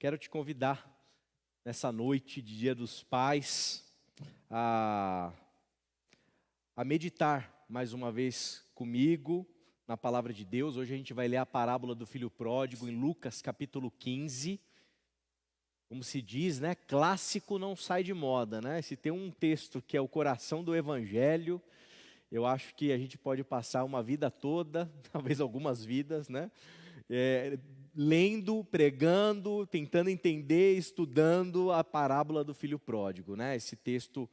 Quero te convidar nessa noite de Dia dos Pais a meditar mais uma vez comigo na palavra de Deus. Hoje a gente vai ler a parábola do filho pródigo em Lucas capítulo 15. Como se diz, né? Clássico não sai de moda, né? Se tem um texto que é o coração do evangelho, eu acho que a gente pode passar uma vida toda, talvez algumas vidas, né? Lendo, pregando, tentando entender, estudando a parábola do filho pródigo, né? Esse texto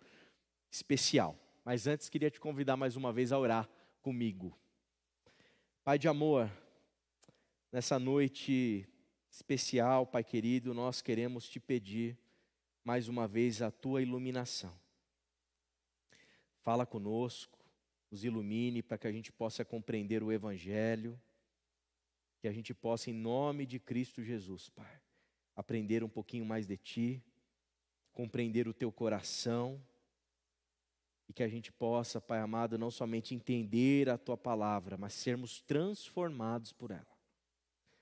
especial. Mas antes queria te convidar mais uma vez a orar comigo. Pai de amor, nessa noite especial, Pai querido, nós queremos te pedir mais uma vez a tua iluminação. Fala conosco, nos ilumine para que a gente possa compreender o evangelho, que a gente possa, em nome de Cristo Jesus, Pai, aprender um pouquinho mais de Ti, compreender o Teu coração, e que a gente possa, Pai amado, não somente entender a Tua palavra, mas sermos transformados por ela.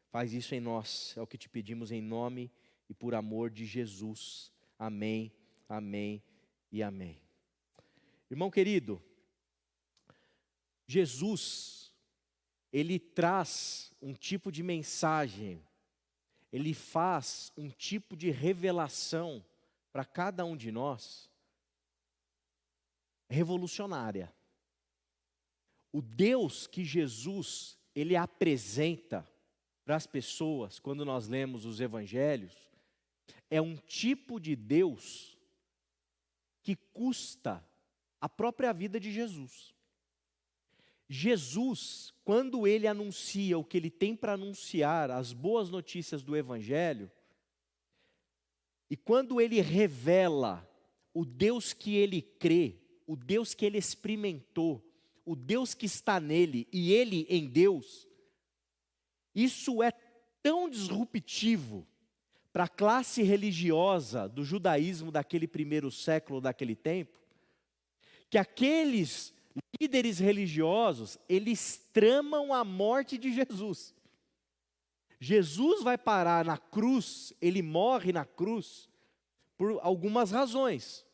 Faz isso em nós, é o que te pedimos em nome e por amor de Jesus. Amém, amém e amém. Irmão querido, Jesus, Ele traz um tipo de mensagem, Ele faz um tipo de revelação para cada um de nós, revolucionária. O Deus que Jesus, Ele apresenta para as pessoas, quando nós lemos os evangelhos, é um tipo de Deus que custa a própria vida de Jesus. Jesus, quando Ele anuncia o que Ele tem para anunciar, as boas notícias do Evangelho, e quando Ele revela o Deus que Ele crê, o Deus que Ele experimentou, o Deus que está nele e Ele em Deus, isso é tão disruptivo para a classe religiosa do judaísmo daquele primeiro século, daquele tempo, que aqueles líderes religiosos, eles tramam a morte de Jesus. Jesus vai parar na cruz, Ele morre na cruz, por algumas razões.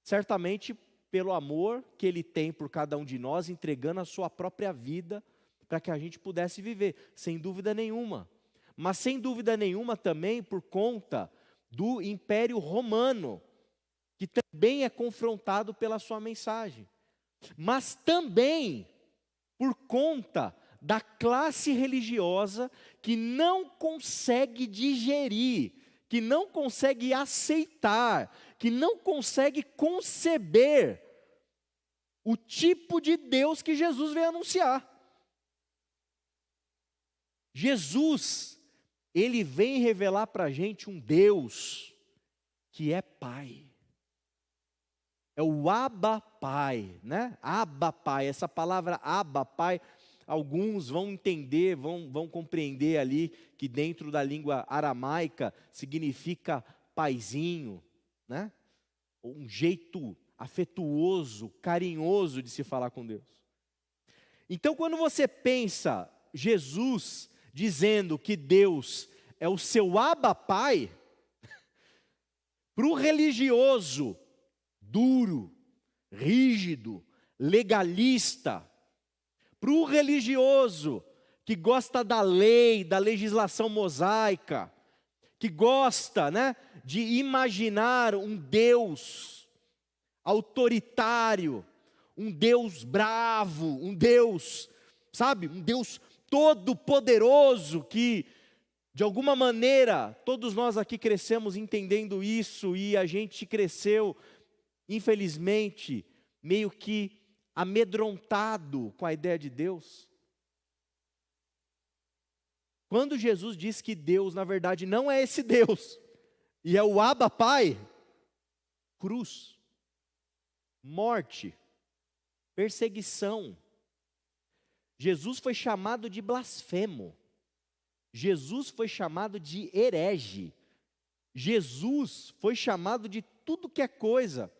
Certamente pelo amor que Ele tem por cada um de nós, entregando a sua própria vida, para que a gente pudesse viver, sem dúvida nenhuma. Mas sem dúvida nenhuma também por conta do Império Romano, que também é confrontado pela sua mensagem. Mas também por conta da classe religiosa que não consegue digerir, que não consegue aceitar, que não consegue conceber o tipo de Deus que Jesus veio anunciar. Jesus, Ele vem revelar para a gente um Deus que é Pai. É o Abba Pai, né? Abba Pai, essa palavra Abba Pai, alguns vão entender, vão compreender ali que dentro da língua aramaica significa paizinho, né? Um jeito afetuoso, carinhoso de se falar com Deus. Então quando você pensa Jesus dizendo que Deus é o seu Abba Pai, para o religioso duro, rígido, legalista, para o religioso que gosta da lei, da legislação mosaica, que gosta, né, de imaginar um Deus autoritário, um Deus bravo, um Deus, sabe, um Deus todo-poderoso que, de alguma maneira, todos nós aqui crescemos entendendo isso e a gente cresceu, infelizmente, meio que amedrontado com a ideia de Deus. Quando Jesus diz que Deus, na verdade, não é esse Deus, e é o Abba Pai, cruz, morte, perseguição. Jesus foi chamado de blasfemo. Jesus foi chamado de herege. Jesus foi chamado de tudo que é coisa,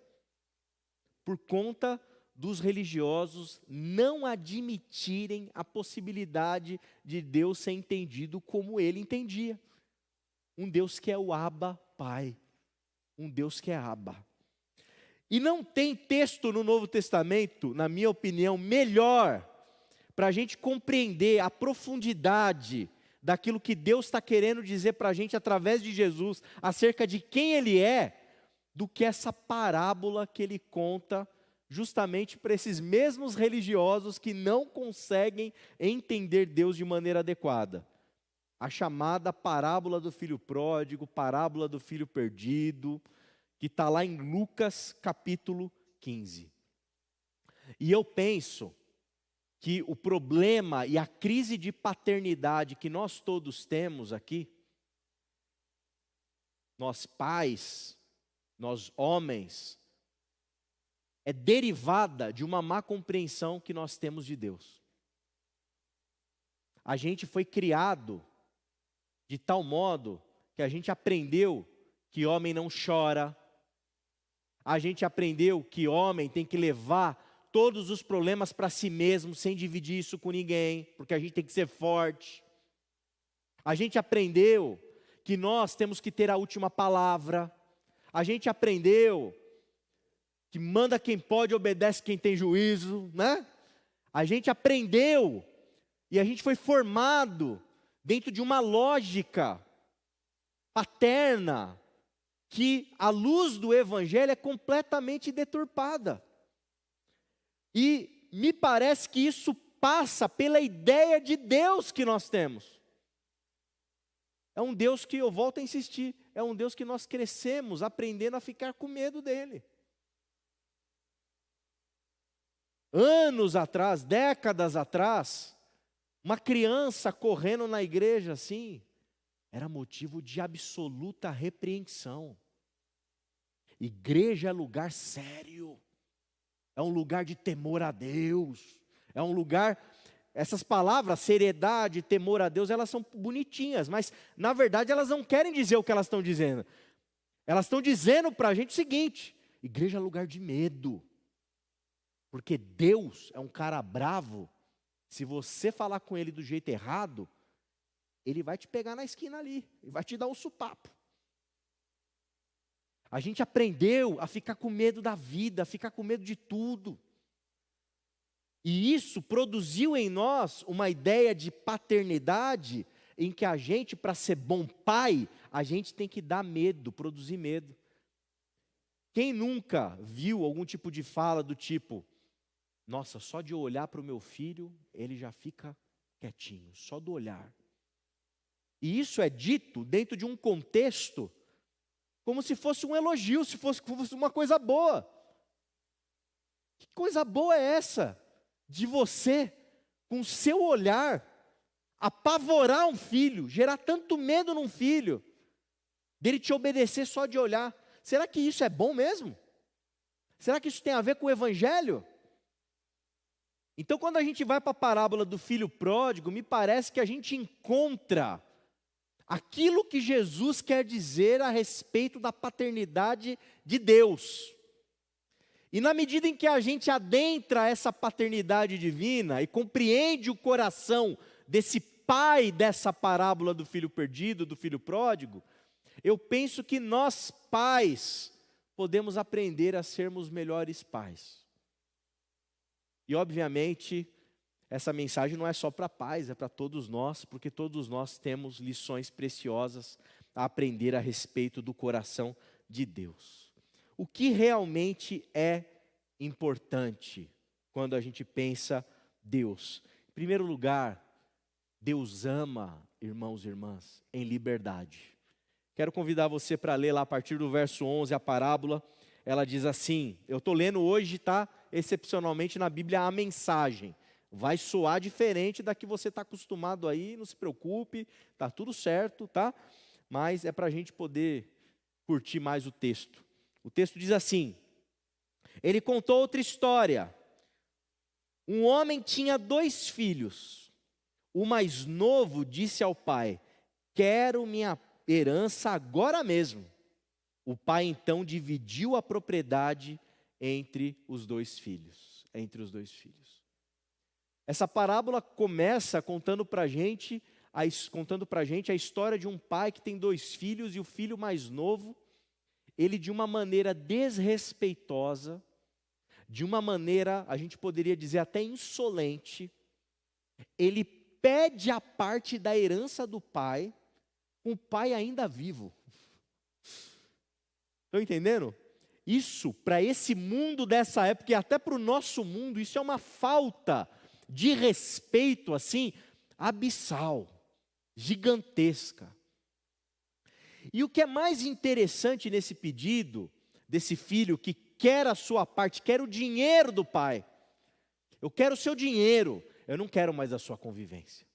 por conta dos religiosos não admitirem a possibilidade de Deus ser entendido como Ele entendia. Um Deus que é o Abba Pai. Um Deus que é Abba. E não tem texto no Novo Testamento, na minha opinião, melhor para a gente compreender a profundidade daquilo que Deus está querendo dizer para a gente através de Jesus, acerca de quem Ele é, do que essa parábola que Ele conta justamente para esses mesmos religiosos que não conseguem entender Deus de maneira adequada. A chamada parábola do filho pródigo, parábola do filho perdido, que está lá em Lucas capítulo 15. E eu penso que o problema e a crise de paternidade que nós todos temos aqui, nós pais, nós homens, é derivada de uma má compreensão que nós temos de Deus. A gente foi criado de tal modo que a gente aprendeu que homem não chora, a gente aprendeu que homem tem que levar todos os problemas para si mesmo, sem dividir isso com ninguém, porque a gente tem que ser forte. A gente aprendeu que nós temos que ter a última palavra. A gente aprendeu que manda quem pode, obedece quem tem juízo, né? A gente aprendeu e a gente foi formado dentro de uma lógica paterna que a luz do Evangelho é completamente deturpada. E me parece que isso passa pela ideia de Deus que nós temos. É um Deus que, eu volto a insistir, é um Deus que nós crescemos aprendendo a ficar com medo dele. Anos atrás, décadas atrás, uma criança correndo na igreja assim, era motivo de absoluta repreensão. Igreja é lugar sério. É um lugar de temor a Deus, é um lugar, essas palavras, seriedade, temor a Deus, elas são bonitinhas, mas na verdade elas não querem dizer o que elas estão dizendo. Elas estão dizendo para a gente o seguinte: igreja é lugar de medo, porque Deus é um cara bravo, se você falar com Ele do jeito errado, Ele vai te pegar na esquina ali, e vai te dar um sopapo. A gente aprendeu a ficar com medo da vida, a ficar com medo de tudo. E isso produziu em nós uma ideia de paternidade, em que a gente, para ser bom pai, a gente tem que dar medo, produzir medo. Quem nunca viu algum tipo de fala do tipo: nossa, só de eu olhar para o meu filho, ele já fica quietinho, só do olhar. E isso é dito dentro de um contexto como se fosse um elogio, se fosse uma coisa boa. Que coisa boa é essa? De você, com seu olhar, apavorar um filho, gerar tanto medo num filho, dele te obedecer só de olhar. Será que isso é bom mesmo? Será que isso tem a ver com o Evangelho? Então, quando a gente vai para a parábola do filho pródigo, me parece que a gente encontra aquilo que Jesus quer dizer a respeito da paternidade de Deus. E na medida em que a gente adentra essa paternidade divina e compreende o coração desse pai dessa parábola do filho perdido, do filho pródigo, eu penso que nós pais podemos aprender a sermos melhores pais. E obviamente, essa mensagem não é só para pais, é para todos nós, porque todos nós temos lições preciosas a aprender a respeito do coração de Deus. O que realmente é importante quando a gente pensa Deus? Em primeiro lugar, Deus ama, irmãos e irmãs, em liberdade. Quero convidar você para ler lá a partir do verso 11, a parábola. Ela diz assim, eu estou lendo hoje, tá? Excepcionalmente na Bíblia, a mensagem. Vai soar diferente da que você está acostumado aí, não se preocupe, está tudo certo, tá? Mas é para a gente poder curtir mais o texto. O texto diz assim, ele contou outra história. Um homem tinha 2 filhos. O mais novo disse ao pai, quero minha herança agora mesmo. O pai então dividiu a propriedade entre os 2 filhos. Essa parábola começa contando para a gente contando para a gente a história de um pai que tem 2 filhos e o filho mais novo, ele de uma maneira desrespeitosa, de uma maneira, a gente poderia dizer até insolente, ele pede a parte da herança do pai, com o pai ainda vivo. Estão entendendo? Isso, para esse mundo dessa época, e até para o nosso mundo, isso é uma falta de respeito, assim, abissal, gigantesca. E o que é mais interessante nesse pedido, desse filho que quer a sua parte, quer o dinheiro do pai. Eu quero o seu dinheiro, eu não quero mais a sua convivência.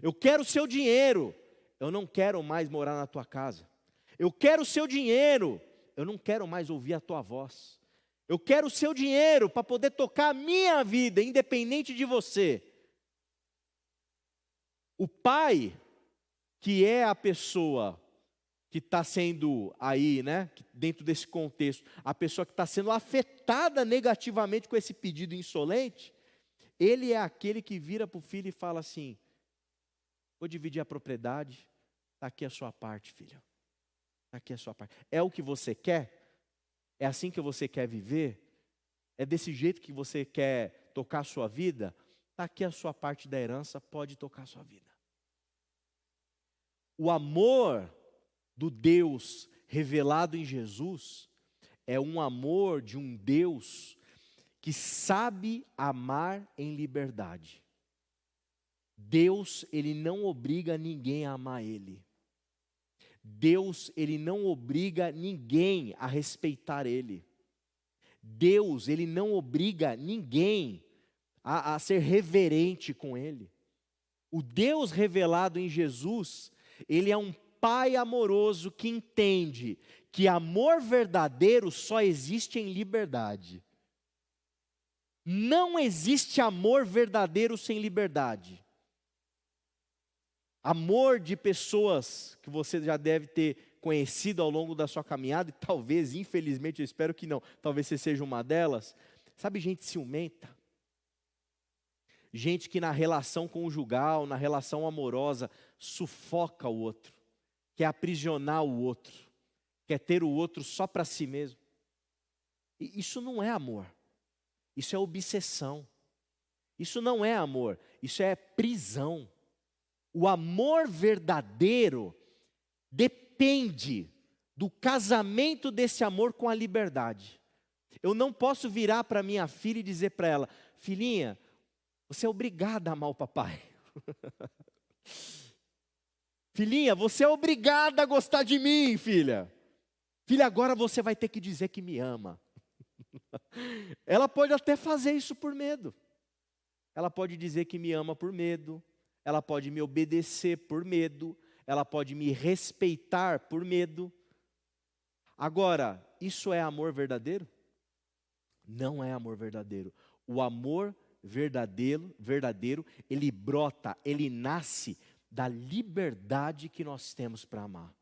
Eu quero o seu dinheiro, eu não quero mais morar na tua casa. Eu quero o seu dinheiro, eu não quero mais ouvir a tua voz. Eu quero o seu dinheiro para poder tocar a minha vida, independente de você. O pai, que é a pessoa que está sendo aí, né, dentro desse contexto, a pessoa que está sendo afetada negativamente com esse pedido insolente, ele é aquele que vira para o filho e fala assim: vou dividir a propriedade, está aqui a sua parte, filho. Está aqui a sua parte. É o que você quer? É assim que você quer viver? É desse jeito que você quer tocar a sua vida? Está aqui a sua parte da herança, pode tocar a sua vida. O amor do Deus revelado em Jesus é um amor de um Deus que sabe amar em liberdade. Deus, ele não obriga ninguém a amar ele. Deus, ele não obriga ninguém a respeitar ele. Deus, ele não obriga ninguém a ser reverente com ele. O Deus revelado em Jesus, ele é um pai amoroso que entende que amor verdadeiro só existe em liberdade. Não existe amor verdadeiro sem liberdade. Amor de pessoas que você já deve ter conhecido ao longo da sua caminhada, e talvez, infelizmente, eu espero que não, talvez você seja uma delas. Sabe, gente ciumenta? Gente que na relação conjugal, na relação amorosa, sufoca o outro, quer aprisionar o outro, quer ter o outro só para si mesmo. E isso não é amor, isso é obsessão. Isso não é amor, isso é prisão. O amor verdadeiro depende do casamento desse amor com a liberdade. Eu não posso virar para minha filha e dizer para ela: filhinha, você é obrigada a amar o papai. Filhinha, você é obrigada a gostar de mim, filha. Filha, agora você vai ter que dizer que me ama. Ela pode até fazer isso por medo. Ela pode dizer que me ama por medo. Ela pode me obedecer por medo. Ela pode me respeitar por medo. Agora, isso é amor verdadeiro? Não é amor verdadeiro. O amor verdadeiro, ele brota, ele nasce da liberdade que nós temos para amar.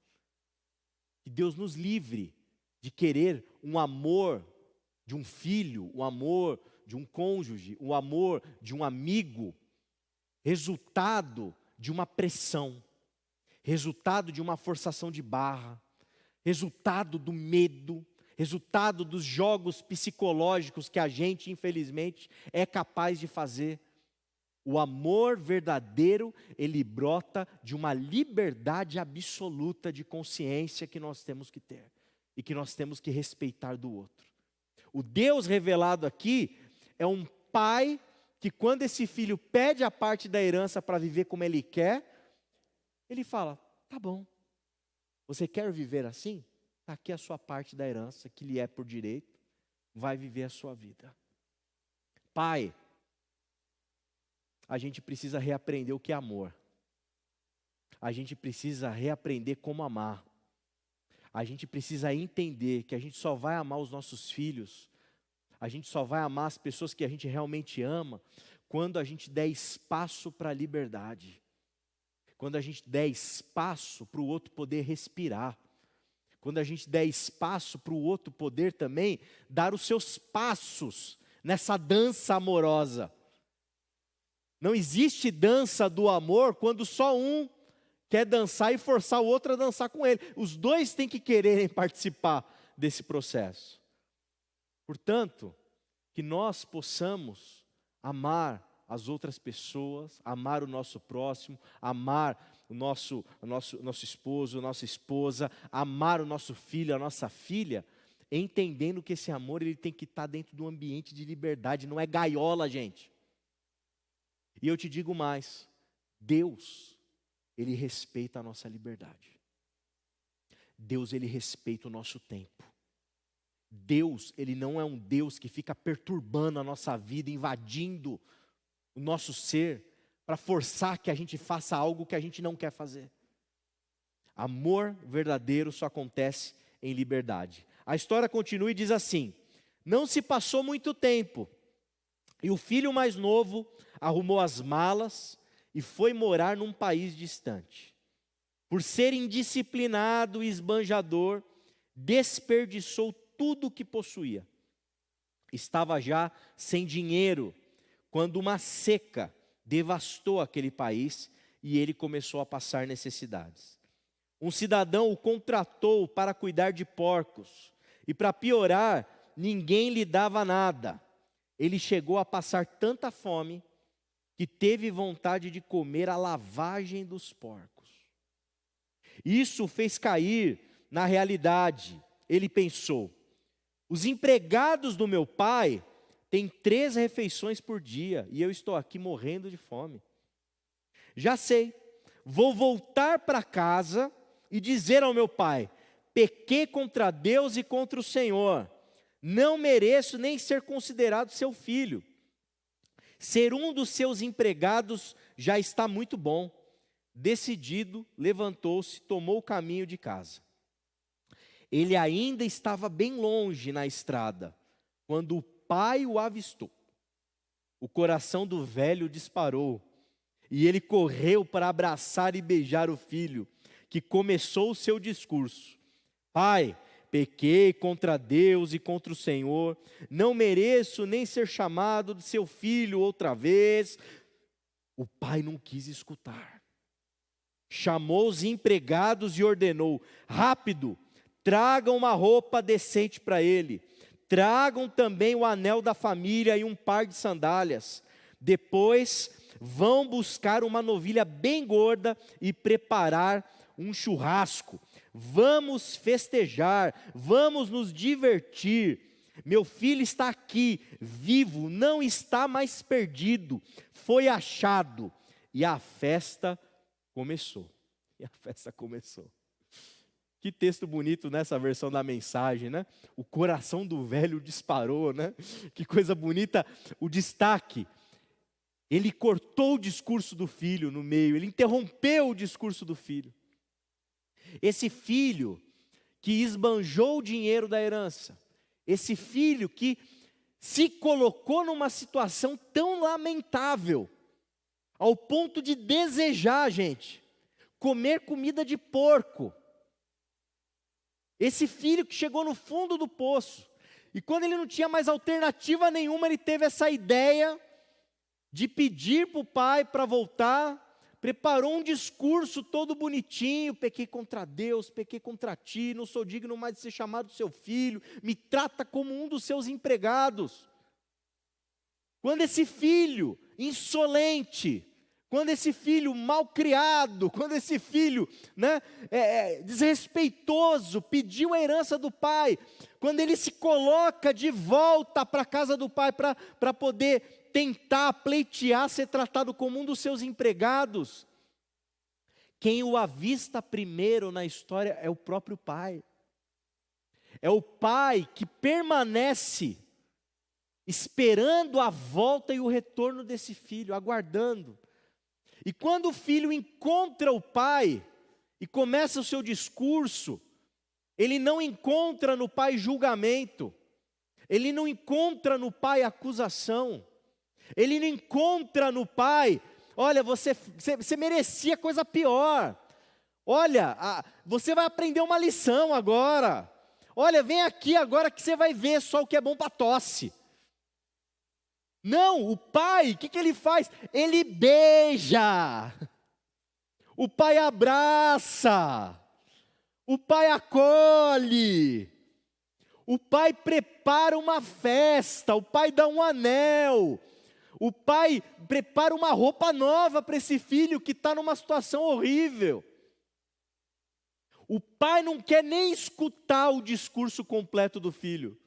Que Deus nos livre de querer um amor de um filho, um amor de um cônjuge, um amor de um amigo, resultado de uma pressão, resultado de uma forçação de barra, resultado do medo, resultado dos jogos psicológicos que a gente, infelizmente, é capaz de fazer. O amor verdadeiro, ele brota de uma liberdade absoluta de consciência que nós temos que ter e que nós temos que respeitar do outro. O Deus revelado aqui é um pai que, quando esse filho pede a parte da herança para viver como ele quer, ele fala: tá bom, você quer viver assim? Está aqui a sua parte da herança que lhe é por direito, vai viver a sua vida. Pai, a gente precisa reaprender o que é amor. A gente precisa reaprender como amar. A gente precisa entender que a gente só vai amar os nossos filhos, a gente só vai amar as pessoas que a gente realmente ama, quando a gente der espaço para a liberdade. Quando a gente der espaço para o outro poder respirar. Quando a gente der espaço para o outro poder também dar os seus passos nessa dança amorosa. Não existe dança do amor quando só um quer dançar e forçar o outro a dançar com ele. Os dois têm que quererem participar desse processo. Portanto, que nós possamos amar as outras pessoas, amar o nosso próximo, amar o nosso esposo, nossa esposa, amar o nosso filho, a nossa filha, entendendo que esse amor ele tem que estar dentro de um ambiente de liberdade, não é gaiola, gente. E eu te digo mais, Deus, Ele respeita a nossa liberdade. Deus, Ele respeita o nosso tempo. Deus, Ele não é um Deus que fica perturbando a nossa vida, invadindo o nosso ser, para forçar que a gente faça algo que a gente não quer fazer. Amor verdadeiro só acontece em liberdade. A história continua e diz assim: não se passou muito tempo, e o filho mais novo arrumou as malas e foi morar num país distante. Por ser indisciplinado e esbanjador, desperdiçou tudo o que possuía. Estava já sem dinheiro, quando uma seca devastou aquele país e ele começou a passar necessidades. Um cidadão o contratou para cuidar de porcos, e para piorar, ninguém lhe dava nada. Ele chegou a passar tanta fome que teve vontade de comer a lavagem dos porcos. Isso o fez cair na realidade. Ele pensou: os empregados do meu pai têm 3 refeições por dia e eu estou aqui morrendo de fome. Já sei, vou voltar para casa e dizer ao meu pai: pequei contra Deus e contra o Senhor. Não mereço nem ser considerado seu filho. Ser um dos seus empregados já está muito bom. Decidido, levantou-se, tomou o caminho de casa. Ele ainda estava bem longe na estrada, quando o pai o avistou. O coração do velho disparou, e ele correu para abraçar e beijar o filho, que começou o seu discurso: pai, pequei contra Deus e contra o Senhor, não mereço nem ser chamado de seu filho outra vez. O pai não quis escutar. Chamou os empregados e ordenou: rápido, tragam uma roupa decente para ele. Tragam também o anel da família e um par de sandálias. Depois vão buscar uma novilha bem gorda e preparar um churrasco. Vamos festejar, vamos nos divertir. Meu filho está aqui, vivo, não está mais perdido, foi achado. E a festa começou. Que texto bonito nessa versão da mensagem, né? O coração do velho disparou, né? Que coisa bonita, o destaque. Ele cortou o discurso do filho no meio, ele interrompeu o discurso do filho. Esse filho que esbanjou o dinheiro da herança, esse filho que se colocou numa situação tão lamentável, ao ponto de desejar, gente, comer comida de porco. Esse filho que chegou no fundo do poço, e quando ele não tinha mais alternativa nenhuma, ele teve essa ideia de pedir para o pai para voltar, preparou um discurso todo bonitinho: pequei contra Deus, pequei contra ti, não sou digno mais de ser chamado seu filho, me trata como um dos seus empregados. Quando esse filho insolente, quando esse filho malcriado, quando esse filho desrespeitoso pediu a herança do pai, quando ele se coloca de volta para a casa do pai para poder tentar pleitear ser tratado como um dos seus empregados, quem o avista primeiro na história é o próprio pai. É o pai que permanece esperando a volta e o retorno desse filho, aguardando. E quando o filho encontra o pai e começa o seu discurso, ele não encontra no pai julgamento, ele não encontra no pai acusação, ele não encontra no pai: olha, você merecia coisa pior, olha, você vai aprender uma lição agora, olha, vem aqui agora que você vai ver só o que é bom para tosse. Não, o pai, o que ele faz? Ele beija, o pai abraça, o pai acolhe, o pai prepara uma festa, o pai dá um anel, o pai prepara uma roupa nova para esse filho que está numa situação horrível. O pai não quer nem escutar o discurso completo do filho.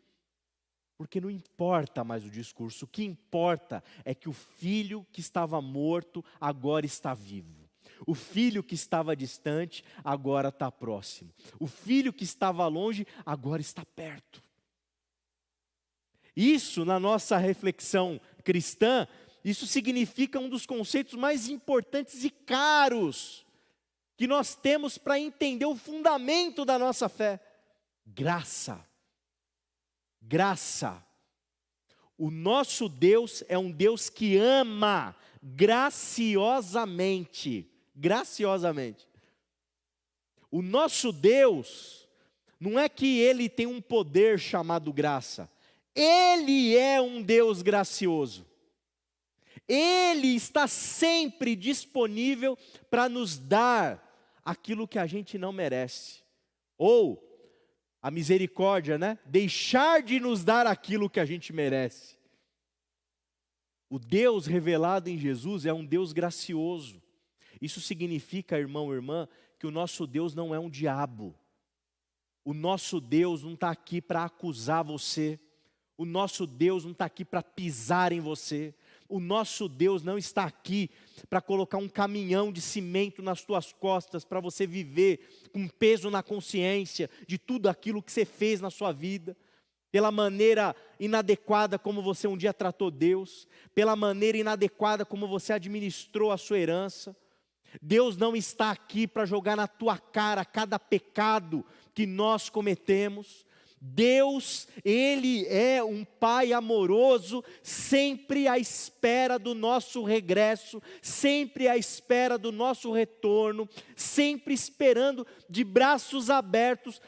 Porque não importa mais o discurso, o que importa é que o filho que estava morto agora está vivo. O filho que estava distante agora está próximo. O filho que estava longe agora está perto. Isso, na nossa reflexão cristã, isso significa um dos conceitos mais importantes e caros que nós temos para entender o fundamento da nossa fé: graça. Graça. O nosso Deus é um Deus que ama graciosamente. Graciosamente. O nosso Deus, não é que Ele tem um poder chamado graça. Ele é um Deus gracioso. Ele está sempre disponível para nos dar aquilo que a gente não merece. Ou a misericórdia, né? Deixar de nos dar aquilo que a gente merece. O Deus revelado em Jesus é um Deus gracioso. Isso significa, irmão, irmã, que o nosso Deus não é um diabo. O nosso Deus não está aqui para acusar você. O nosso Deus não está aqui para pisar em você. O nosso Deus não está aqui para colocar um caminhão de cimento nas tuas costas, para você viver com peso na consciência de tudo aquilo que você fez na sua vida, pela maneira inadequada como você um dia tratou Deus, pela maneira inadequada como você administrou a sua herança. Deus não está aqui para jogar na tua cara cada pecado que nós cometemos. Deus, Ele é um Pai amoroso, sempre à espera do nosso regresso, sempre à espera do nosso retorno, sempre esperando de braços abertos,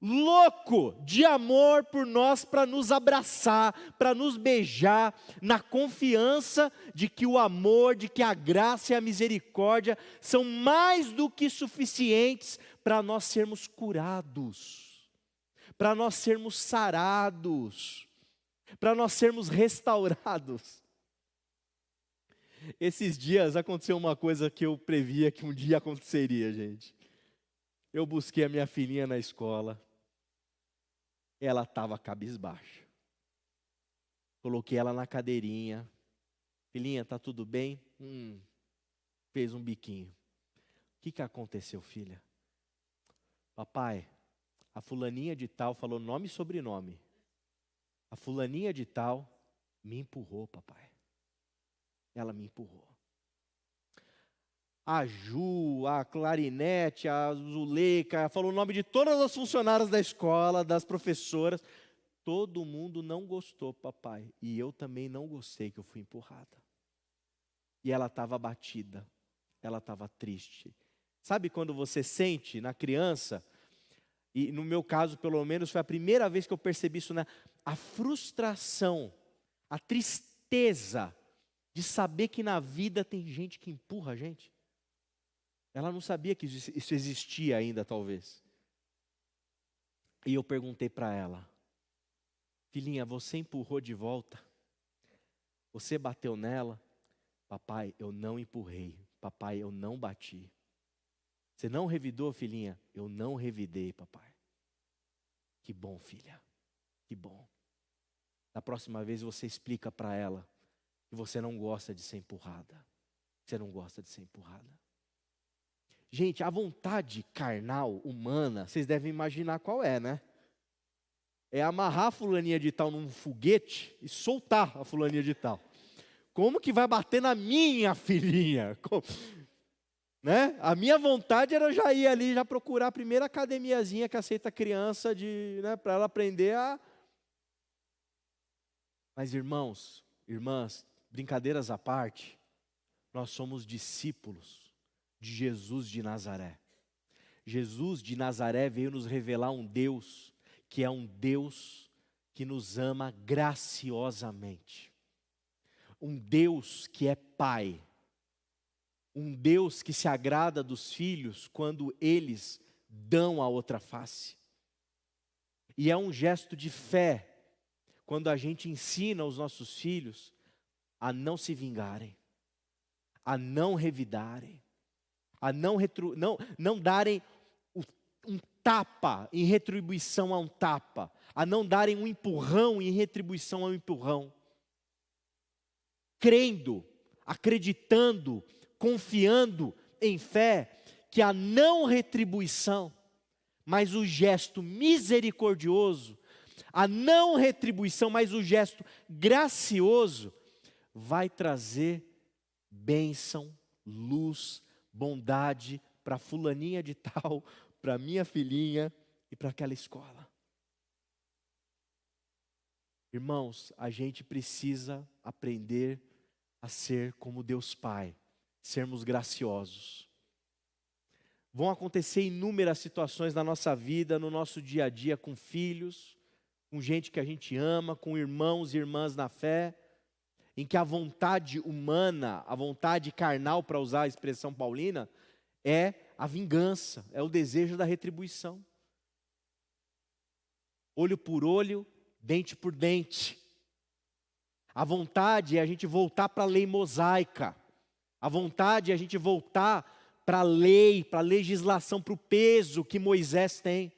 louco de amor por nós, para nos abraçar, para nos beijar, na confiança de que o amor, de que a graça e a misericórdia são mais do que suficientes para nós sermos curados, para nós sermos sarados, para nós sermos restaurados. Esses dias aconteceu uma coisa que eu previa que um dia aconteceria, gente. Eu busquei a minha filhinha na escola, ela estava cabisbaixa. Coloquei ela na cadeirinha. Filhinha, tá tudo bem? Fez um biquinho. O que aconteceu, filha? Papai, a fulaninha de tal falou nome e sobrenome. A fulaninha de tal me empurrou, papai. Ela me empurrou. A Ju, a Clarinete, a Zuleika, falou o nome de todas as funcionárias da escola, das professoras. Todo mundo não gostou, papai. E eu também não gostei que eu fui empurrada. E ela estava abatida. Ela estava triste. Sabe quando você sente na criança... E no meu caso, pelo menos, foi a primeira vez que eu percebi isso, né? A frustração, a tristeza de saber que na vida tem gente que empurra a gente. Ela não sabia que isso existia ainda, talvez. E eu perguntei para ela: filhinha, você empurrou de volta? Você bateu nela? Papai, eu não empurrei. Papai, eu não bati. Você não revidou, filhinha? Eu não revidei, papai. Que bom, filha. Que bom. Da próxima vez você explica para ela que você não gosta de ser empurrada. Você não gosta de ser empurrada. Gente, a vontade carnal, humana, vocês devem imaginar qual é, né? É amarrar a fulaninha de tal num foguete e soltar a fulaninha de tal. Como que vai bater na minha filhinha? Né? A minha vontade era já ir ali, já procurar a primeira academiazinha que aceita criança, né, para ela aprender a... Mas irmãos, irmãs, brincadeiras à parte, nós somos discípulos de Jesus de Nazaré. Jesus de Nazaré veio nos revelar um Deus, que é um Deus que nos ama graciosamente. Um Deus que é Pai. Um Deus que se agrada dos filhos quando eles dão a outra face. E é um gesto de fé quando a gente ensina os nossos filhos a não se vingarem, a não revidarem, a não darem um tapa em retribuição a um tapa, a não darem um empurrão em retribuição a um empurrão. Crendo, acreditando, confiando em fé, que a não retribuição, mas o gesto misericordioso, a não retribuição, mas o gesto gracioso, vai trazer bênção, luz, bondade para fulaninha de tal, para minha filhinha e para aquela escola. Irmãos, a gente precisa aprender a ser como Deus Pai, sermos graciosos. Vão acontecer inúmeras situações na nossa vida, no nosso dia a dia, com filhos, com gente que a gente ama, com irmãos e irmãs na fé, em que a vontade humana, a vontade carnal, para usar a expressão paulina, é a vingança, é o desejo da retribuição. Olho por olho, dente por dente. A vontade é a gente voltar para a lei mosaica. A vontade é a gente voltar para a lei, para a legislação, para o peso que Moisés tem.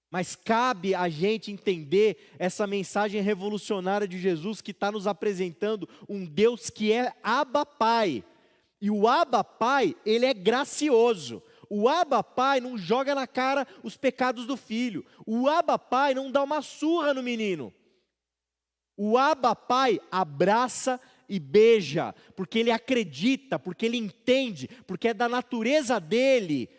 Mas cabe a gente entender essa mensagem revolucionária de Jesus, que está nos apresentando um Deus que é Abba Pai. E o Abba Pai, ele é gracioso. O Abba Pai não joga na cara os pecados do filho. O Abba Pai não dá uma surra no menino. O Abba Pai abraça e beija, porque ele acredita, porque ele entende, porque é da natureza dele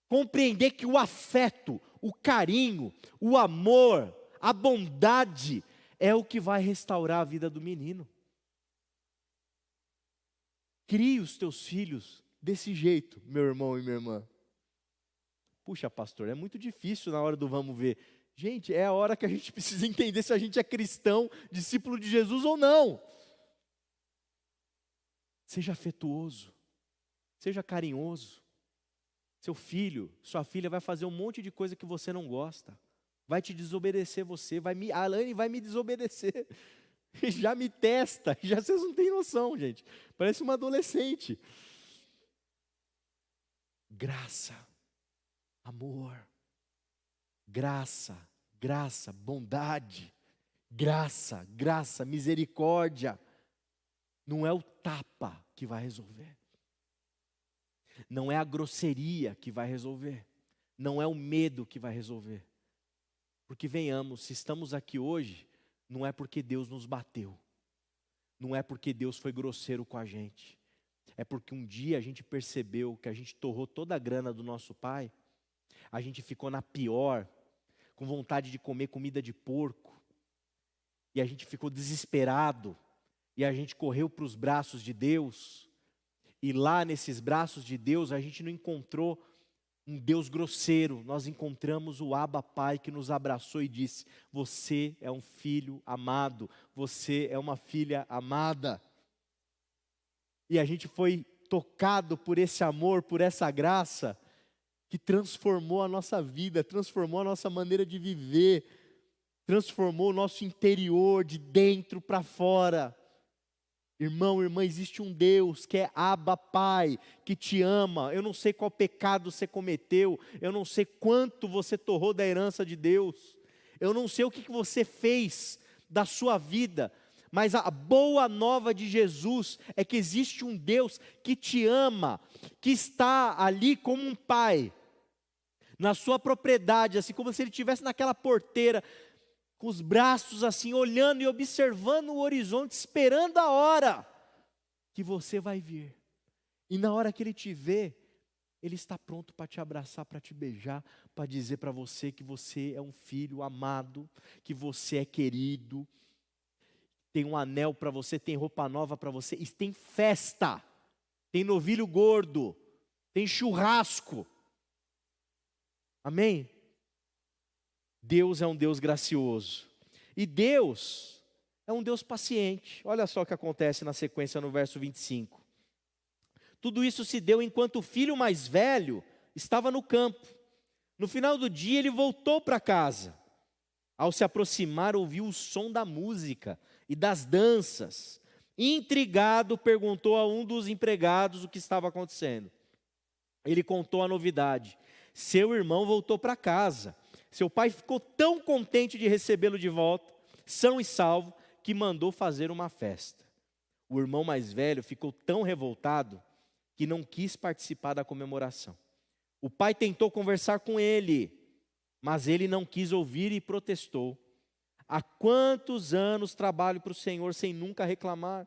compreender que o afeto, o carinho, o amor, a bondade é o que vai restaurar a vida do menino. Crie os teus filhos desse jeito, meu irmão e minha irmã. Puxa, pastor, é muito difícil na hora do vamos ver. Gente, é a hora que a gente precisa entender se a gente é cristão, discípulo de Jesus ou não. Seja afetuoso, seja carinhoso. Seu filho, sua filha vai fazer um monte de coisa que você não gosta. Vai te desobedecer a Alane vai me desobedecer. Já me testa, já vocês não têm noção, gente. Parece uma adolescente. Graça, amor, graça, bondade, graça, misericórdia. Não é o tapa que vai resolver. Não é a grosseria que vai resolver. Não é o medo que vai resolver. Porque venhamos, se estamos aqui hoje, não é porque Deus nos bateu. Não é porque Deus foi grosseiro com a gente. É porque um dia a gente percebeu que a gente torrou toda a grana do nosso pai. A gente ficou na pior, com vontade de comer comida de porco. E a gente ficou desesperado. E a gente correu para os braços de Deus. E lá nesses braços de Deus a gente não encontrou um Deus grosseiro. Nós encontramos o Abba Pai que nos abraçou e disse: você é um filho amado, você é uma filha amada. E a gente foi tocado por esse amor, por essa graça, que transformou a nossa vida, transformou a nossa maneira de viver, transformou o nosso interior de dentro para fora. Irmão, irmã, existe um Deus que é Abba Pai, que te ama. Eu não sei qual pecado você cometeu, eu não sei quanto você torrou da herança de Deus, eu não sei o que você fez da sua vida, mas a boa nova de Jesus é que existe um Deus que te ama, que está ali como um pai, na sua propriedade, assim como se ele estivesse naquela porteira, com os braços assim, olhando e observando o horizonte, esperando a hora que você vai vir. E na hora que ele te vê, ele está pronto para te abraçar, para te beijar, para dizer para você que você é um filho amado, que você é querido, tem um anel para você, tem roupa nova para você, e tem festa, tem novilho gordo, tem churrasco. Amém? Deus é um Deus gracioso. E Deus, é um Deus paciente. Olha só o que acontece na sequência no verso 25. Tudo isso se deu enquanto o filho mais velho estava no campo. No final do dia ele voltou para casa. Ao se aproximar, ouviu o som da música e das danças. Intrigado, perguntou a um dos empregados o que estava acontecendo. Ele contou a novidade. Seu irmão voltou para casa. Seu pai ficou tão contente de recebê-lo de volta, são e salvo, que mandou fazer uma festa. O irmão mais velho ficou tão revoltado que não quis participar da comemoração. O pai tentou conversar com ele, mas ele não quis ouvir e protestou. Há quantos anos trabalho para o Senhor sem nunca reclamar?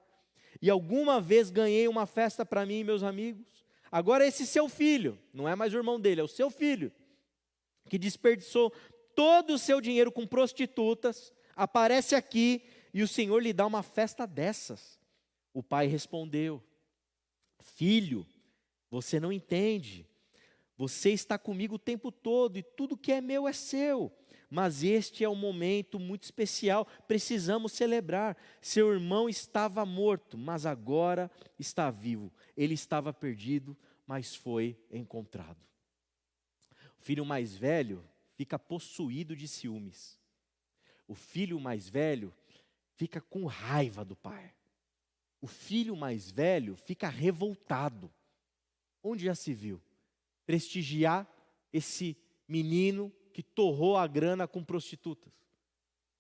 E alguma vez ganhei uma festa para mim e meus amigos? Agora esse seu filho, não é mais o irmão dele, é o seu filho, que desperdiçou todo o seu dinheiro com prostitutas, aparece aqui e o Senhor lhe dá uma festa dessas. O pai respondeu: filho, você não entende. Você está comigo o tempo todo e tudo que é meu é seu. Mas este é um momento muito especial, precisamos celebrar. Seu irmão estava morto, mas agora está vivo. Ele estava perdido, mas foi encontrado. O filho mais velho fica possuído de ciúmes. O filho mais velho fica com raiva do pai. O filho mais velho fica revoltado. Onde já se viu prestigiar esse menino que torrou a grana com prostitutas?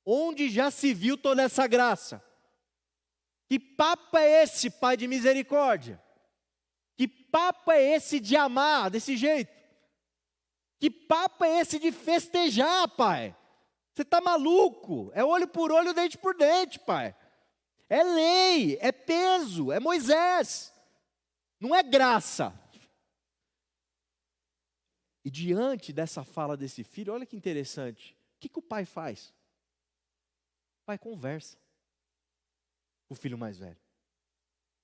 Onde já se viu toda essa graça? Que papo é esse, Pai de misericórdia? Que papo é esse de amar desse jeito? Que papo é esse de festejar, Pai? Você está maluco? É olho por olho, dente por dente, Pai. É lei, é peso, é Moisés. Não é graça. E diante dessa fala desse filho, olha que interessante. O que o pai faz? O pai conversa com o filho mais velho.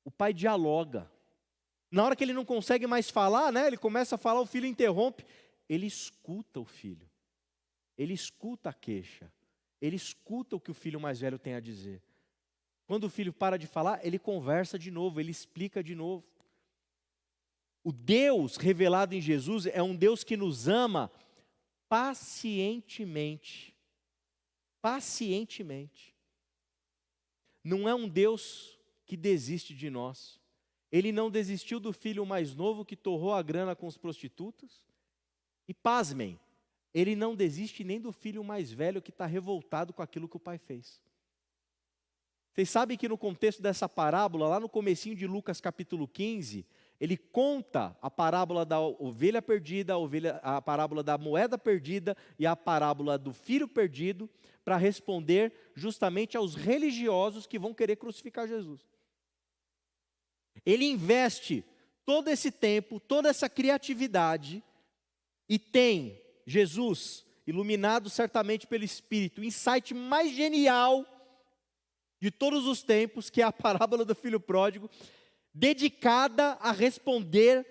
O pai dialoga. Na hora que ele não consegue mais falar, né, ele começa a falar, o filho interrompe. Ele escuta o filho. Ele escuta a queixa. Ele escuta o que o filho mais velho tem a dizer. Quando o filho para de falar, ele conversa de novo, ele explica de novo. O Deus revelado em Jesus é um Deus que nos ama pacientemente. Pacientemente. Não é um Deus que desiste de nós. Ele não desistiu do filho mais novo que torrou a grana com os prostitutas. E pasmem, ele não desiste nem do filho mais velho que está revoltado com aquilo que o pai fez. Vocês sabem que no contexto dessa parábola, lá no comecinho de Lucas capítulo 15, ele conta a parábola da ovelha perdida, a parábola da moeda perdida e a parábola do filho perdido, para responder justamente aos religiosos que vão querer crucificar Jesus. Ele investe todo esse tempo, toda essa criatividade, e tem Jesus, iluminado certamente pelo Espírito, o insight mais genial de todos os tempos, que é a parábola do filho pródigo, dedicada a responder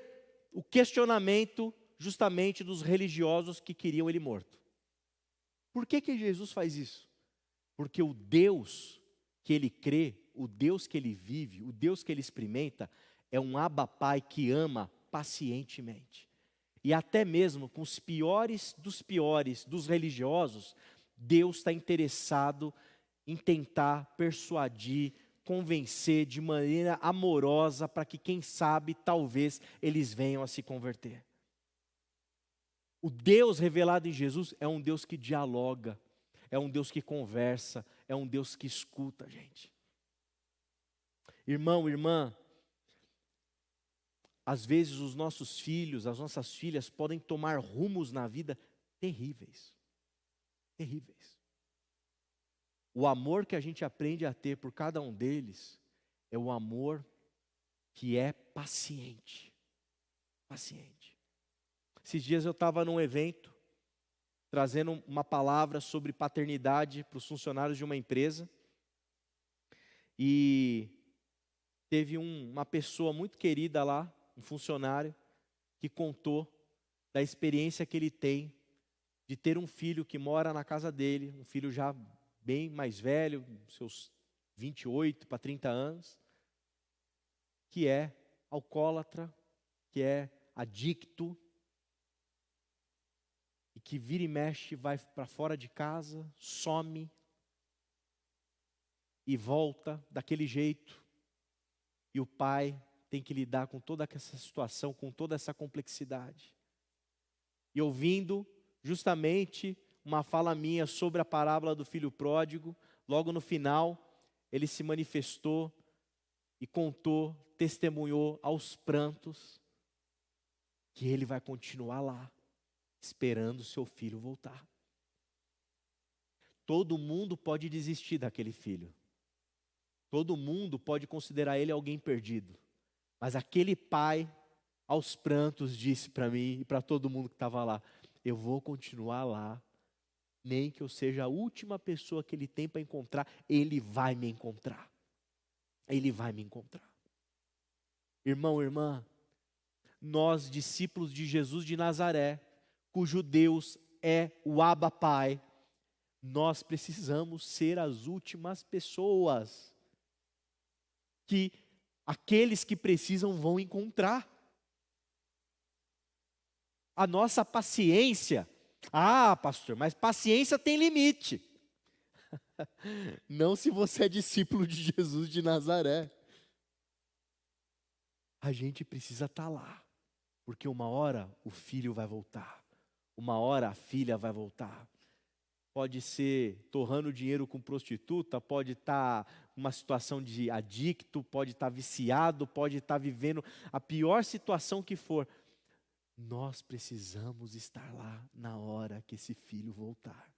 o questionamento justamente dos religiosos que queriam ele morto. Por que Jesus faz isso? Porque o Deus que ele crê, o Deus que ele vive, o Deus que ele experimenta, é um Abba Pai que ama pacientemente. E até mesmo com os piores dos religiosos, Deus está interessado em tentar persuadir, convencer de maneira amorosa para que, quem sabe, talvez eles venham a se converter. O Deus revelado em Jesus é um Deus que dialoga, é um Deus que conversa, é um Deus que escuta a gente. Irmão, irmã, às vezes os nossos filhos, as nossas filhas podem tomar rumos na vida terríveis. Terríveis. O amor que a gente aprende a ter por cada um deles é o amor que é paciente. Paciente. Esses dias eu estava num evento, trazendo uma palavra sobre paternidade para os funcionários de uma empresa. E teve uma pessoa muito querida lá, um funcionário, que contou da experiência que ele tem de ter um filho que mora na casa dele, um filho já bem mais velho, seus 28 para 30 anos, que é alcoólatra, que é adicto, e que vira e mexe, vai para fora de casa, some, e volta daquele jeito, e o pai tem que lidar com toda essa situação, com toda essa complexidade. E ouvindo justamente uma fala minha sobre a parábola do filho pródigo, logo no final, ele se manifestou e contou, testemunhou aos prantos, que ele vai continuar lá, esperando o seu filho voltar. Todo mundo pode desistir daquele filho. Todo mundo pode considerar ele alguém perdido. Mas aquele pai, aos prantos, disse para mim e para todo mundo que estava lá: eu vou continuar lá, nem que eu seja a última pessoa que ele tem para encontrar, ele vai me encontrar. Ele vai me encontrar. Irmão, irmã, nós, discípulos de Jesus de Nazaré, cujo Deus é o Abba Pai, nós precisamos ser as últimas pessoas que aqueles que precisam vão encontrar. A nossa paciência, pastor, mas paciência tem limite. Não se você é discípulo de Jesus de Nazaré. A gente precisa estar lá, porque uma hora o filho vai voltar, uma hora a filha vai voltar. Pode ser torrando dinheiro com prostituta, pode estar numa situação de adicto, pode estar viciado, pode estar vivendo a pior situação que for. Nós precisamos estar lá na hora que esse filho voltar.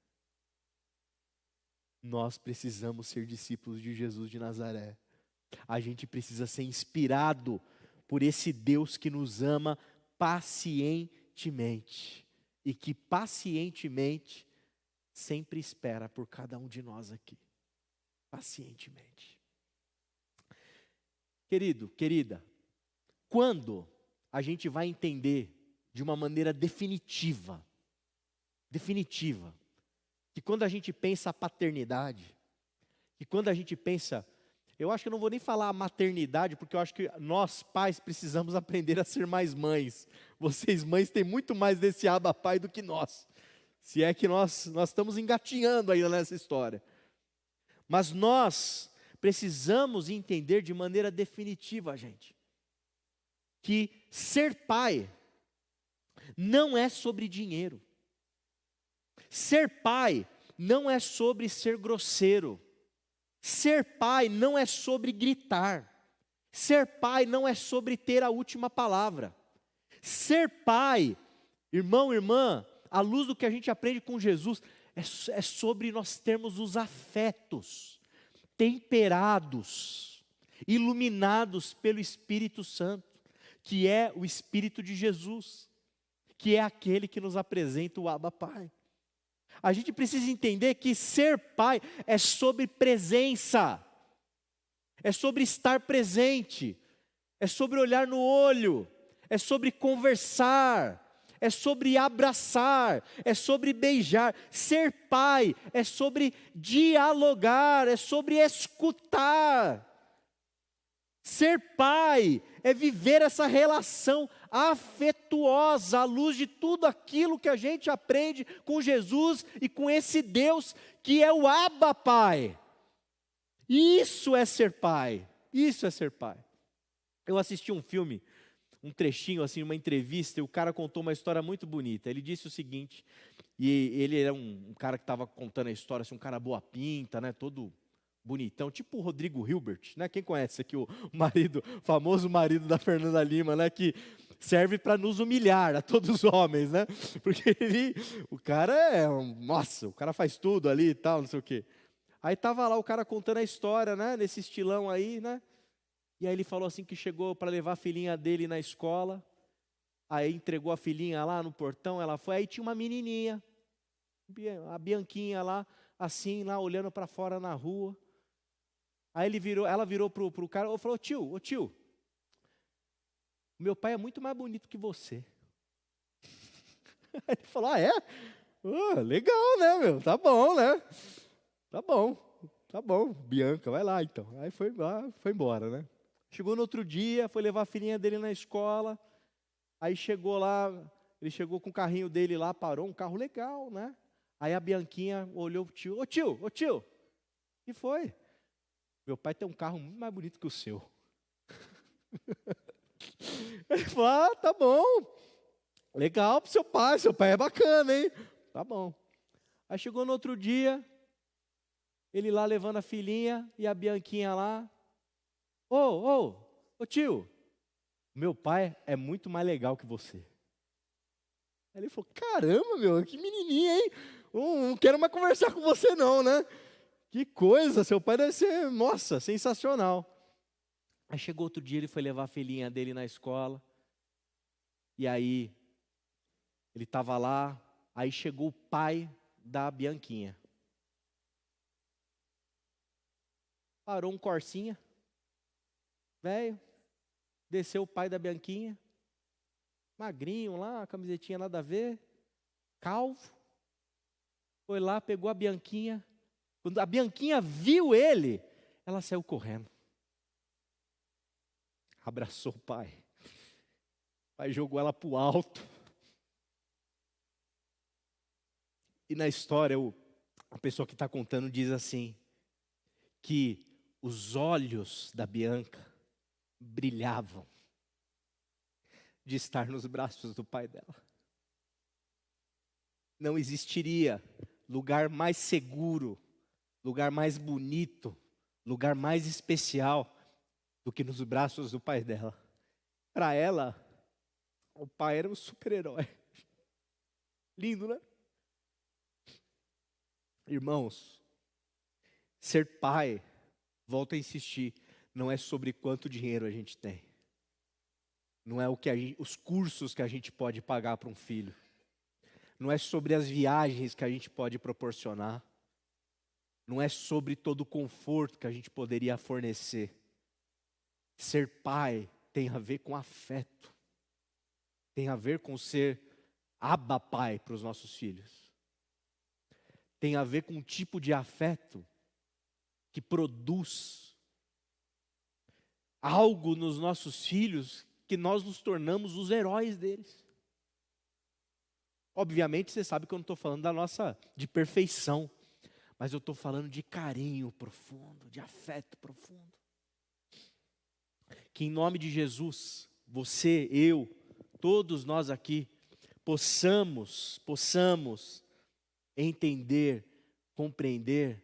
Nós precisamos ser discípulos de Jesus de Nazaré. A gente precisa ser inspirado por esse Deus que nos ama pacientemente e que pacientemente sempre espera por cada um de nós aqui. Pacientemente. Querido, querida, quando a gente vai entender de uma maneira definitiva, que quando a gente pensa a paternidade, que quando a gente pensa, eu acho que eu não vou nem falar a maternidade, porque eu acho que nós pais precisamos aprender a ser mais mães. Vocês mães têm muito mais desse Abba Pai do que nós. Se é que nós estamos engatinhando ainda nessa história. Mas nós precisamos entender de maneira definitiva, gente, que ser pai não é sobre dinheiro. Ser pai não é sobre ser grosseiro. Ser pai não é sobre gritar. Ser pai não é sobre ter a última palavra. Ser pai, irmão, irmã, à luz do que a gente aprende com Jesus, é sobre nós termos os afetos temperados, iluminados pelo Espírito Santo, que é o Espírito de Jesus, que é aquele que nos apresenta o Abba Pai. A gente precisa entender que ser pai é sobre presença, é sobre estar presente, é sobre olhar no olho, é sobre conversar, é sobre abraçar, é sobre beijar. Ser pai é sobre dialogar, é sobre escutar. Ser pai é viver essa relação afetuosa à luz de tudo aquilo que a gente aprende com Jesus e com esse Deus que é o Abba Pai. Isso é ser pai. Isso é ser pai. Eu assisti um filme, um trechinho assim, uma entrevista, e o cara contou uma história muito bonita. Ele disse o seguinte, e ele era um cara que estava contando a história, assim, um cara boa pinta, né, todo bonitão, tipo o Rodrigo Hilbert, né? Quem conhece aqui o marido, famoso marido da Fernanda Lima, né? Que serve para nos humilhar a todos os homens, né? Porque o cara nossa, o cara faz tudo ali e tal, não sei o quê. Aí tava lá o cara contando a história, né? Nesse estilão aí, né? E aí ele falou assim que chegou para levar a filhinha dele na escola, aí entregou a filhinha lá no portão, ela foi, aí tinha uma menininha, a Bianquinha lá, assim, lá olhando para fora na rua. Aí ela virou pro cara e falou: ô tio, meu pai é muito mais bonito que você. Aí ele falou: é? Legal, né, meu? Tá bom, né? Tá bom. tá bom, Bianca, vai lá então. Aí foi lá, foi embora, né? Chegou no outro dia, foi levar a filhinha dele na escola. Aí chegou lá, ele chegou com o carrinho dele lá, parou, um carro legal, né? Aí a Bianquinha olhou pro tio, ô tio, e foi? Meu pai tem um carro muito mais bonito que o seu. Ele falou, ah, tá bom, legal pro seu pai é bacana, hein? Tá bom. Aí chegou no outro dia, ele lá levando a filhinha e a Bianquinha lá. Ô tio, meu pai é muito mais legal que você. Aí ele falou, caramba, meu, que menininha, hein? Não quero mais conversar com você não, né? Que coisa, seu pai deve ser, nossa, sensacional. Aí chegou outro dia, ele foi levar a filhinha dele na escola. E aí, ele estava lá, aí chegou o pai da Bianquinha. Parou um Corsinha, velho, desceu o pai da Bianquinha, magrinho lá, camisetinha nada a ver, calvo, foi lá, pegou a Bianquinha. Quando a Bianquinha viu ele, ela saiu correndo. Abraçou o pai. O pai jogou ela para o alto. E na história, a pessoa que está contando diz assim, que os olhos da Bianca brilhavam de estar nos braços do pai dela. Não existiria lugar mais seguro, lugar mais bonito, lugar mais especial do que nos braços do pai dela. Para ela, o pai era um super-herói. Lindo, né? Irmãos, ser pai, volto a insistir, não é sobre quanto dinheiro a gente tem. Não é os cursos que a gente pode pagar para um filho. Não é sobre as viagens que a gente pode proporcionar. Não é sobre todo o conforto que a gente poderia fornecer. Ser pai tem a ver com afeto. Tem a ver com ser Abba Pai para os nossos filhos. Tem a ver com um tipo de afeto que produz algo nos nossos filhos que nós nos tornamos os heróis deles. Obviamente você sabe que eu não estou falando de perfeição, mas eu estou falando de carinho profundo, de afeto profundo. Que em nome de Jesus, você, eu, todos nós aqui, possamos entender, compreender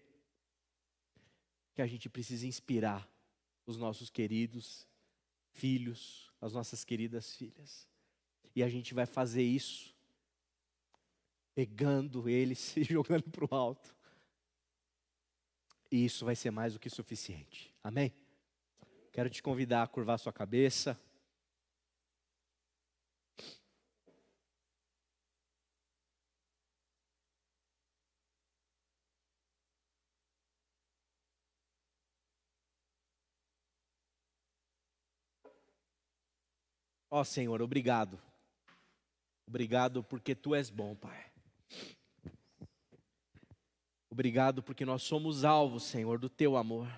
que a gente precisa inspirar os nossos queridos filhos, as nossas queridas filhas. E a gente vai fazer isso pegando eles e jogando para o alto. E isso vai ser mais do que suficiente. Amém? Quero te convidar a curvar sua cabeça. Ó Senhor, obrigado. Obrigado porque Tu és bom, Pai. Obrigado porque nós somos alvos, Senhor, do Teu amor.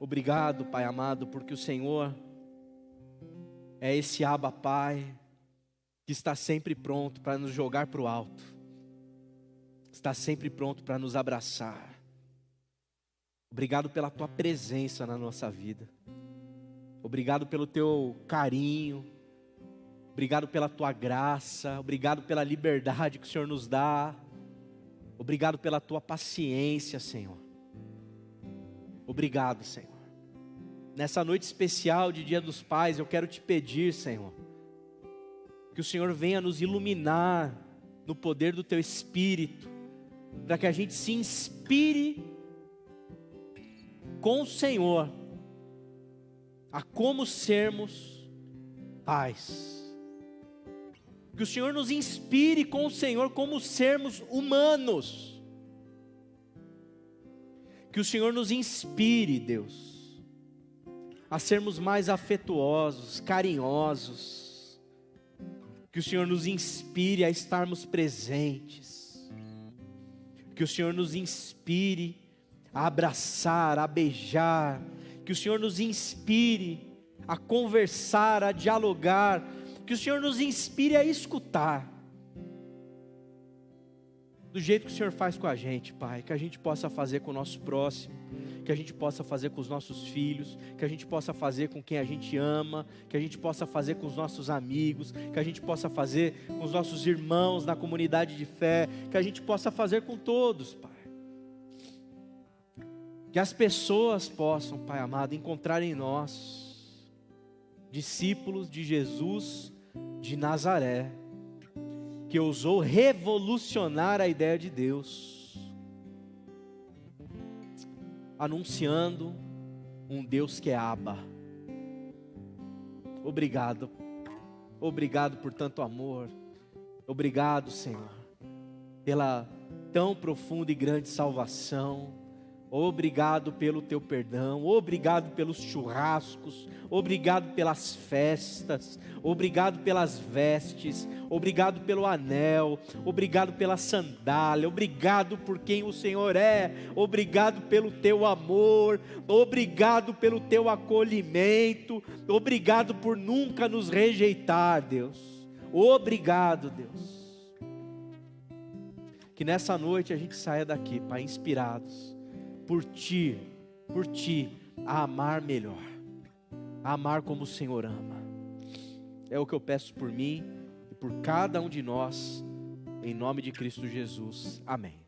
Obrigado, Pai amado, porque o Senhor é esse Abba Pai que está sempre pronto para nos jogar para o alto. Está sempre pronto para nos abraçar. Obrigado pela Tua presença na nossa vida. Obrigado pelo Teu carinho. Obrigado pela Tua graça. Obrigado pela liberdade que o Senhor nos dá. Obrigado pela Tua paciência, Senhor. Obrigado, Senhor. Nessa noite especial de Dia dos Pais, eu quero te pedir, Senhor, que o Senhor venha nos iluminar no poder do Teu Espírito, para que a gente se inspire com o Senhor a como sermos pais. Que o Senhor nos inspire com o Senhor como sermos humanos. Que o Senhor nos inspire, Deus, a sermos mais afetuosos, carinhosos. Que o Senhor nos inspire a estarmos presentes. Que o Senhor nos inspire a abraçar, a beijar, que o Senhor nos inspire a conversar, a dialogar, que o Senhor nos inspire a escutar, do jeito que o Senhor faz com a gente, Pai, que a gente possa fazer com o nosso próximo, que a gente possa fazer com os nossos filhos, que a gente possa fazer com quem a gente ama, que a gente possa fazer com os nossos amigos, que a gente possa fazer com os nossos irmãos na comunidade de fé, que a gente possa fazer com todos, Pai. Que as pessoas possam, Pai amado, encontrar em nós discípulos de Jesus de Nazaré, que ousou revolucionar a ideia de Deus, anunciando um Deus que é Abba. Obrigado, obrigado por tanto amor, obrigado, Senhor, pela tão profunda e grande salvação. Obrigado pelo teu perdão, obrigado pelos churrascos, obrigado pelas festas, obrigado pelas vestes, obrigado pelo anel, obrigado pela sandália, obrigado por quem o Senhor é, obrigado pelo teu amor, obrigado pelo teu acolhimento, obrigado por nunca nos rejeitar, Deus. Obrigado, Deus. Que nessa noite a gente saia daqui, Pai, inspirados por Ti, a amar melhor, a amar como o Senhor ama. É o que eu peço por mim e por cada um de nós, em nome de Cristo Jesus. Amém.